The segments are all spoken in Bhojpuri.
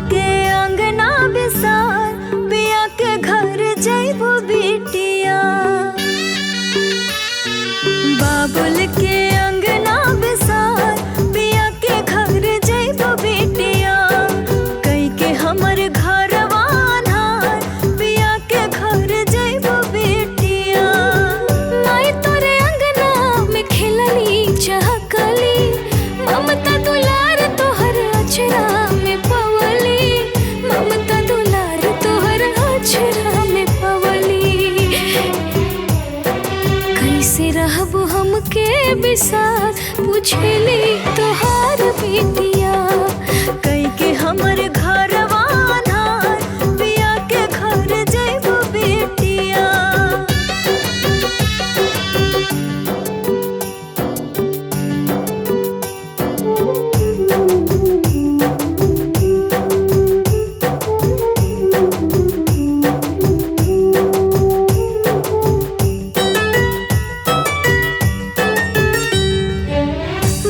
के अंगना बिसार पिया के घर जइबो बिटिया। बाबुल के अंगना बिसार पिया के घर जइबो बिटिया। कई के हमर घरवा अन्हार पिया के घर जइबो बिटिया। माई तोरे अंगना में खेलली चहकली ममता दुलार तोहर अचरा में पवली। ममता दुलार तोहर अचरा में पवली। कैसे रहबो हमके बिसार पूछली तोहार बेटिया। कई के हमर घरवा अन्हार पिया के घर जइबो बेटिया।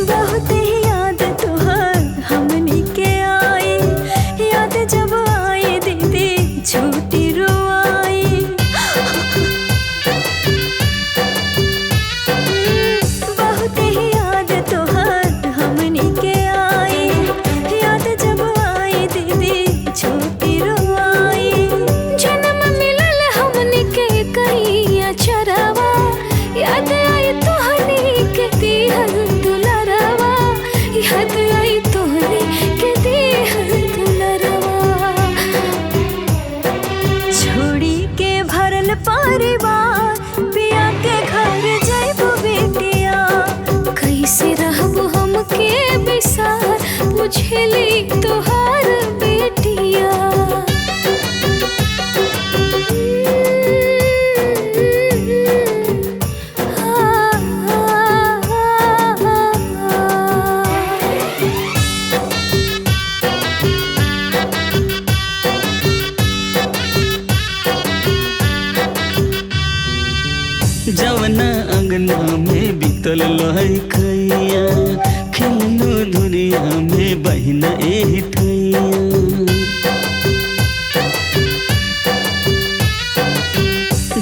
बहुत ही याद तोहर हमनी के आई। याद जब आई दीदी छोटी रोआई। बहुत ही याद तोहर हमनी के आई। याद जब आई दीदी छोटी रोआई। जन्म मिलल हमनी के कहिया चरवा। याद आई तोहनी के दिहल दुलरवा। याद आई तोहनी के दिहल दुलरवा। छोड़ी के भरल परिवार पिया के घर जइबो बेटिया। कैसे रहबो हमके बिसार पूछली तोहार बेटिया। जवना अंगना में बीतल लहकैया खेलनो दुनिया में बहिना एही ठैया।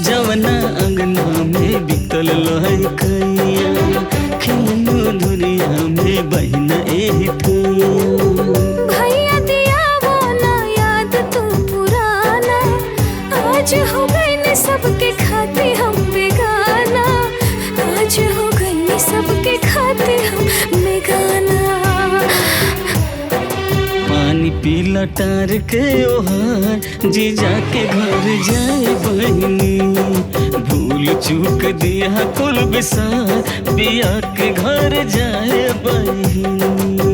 जवना अंगना में बीतल लहकैया खेलनो दुनिया में बहिना एही ठैया। भैया दिया वो ना याद तू पुराना। आज हो गई सबके खाते हम बेगाना। आज हो गई सबके खाते हम बेगाना। पानी पीला टार के ओहार जीजा के घर जाए बहिनी। भूल चूक दिया कुल बिसार पिया के घर जाए बहिनी।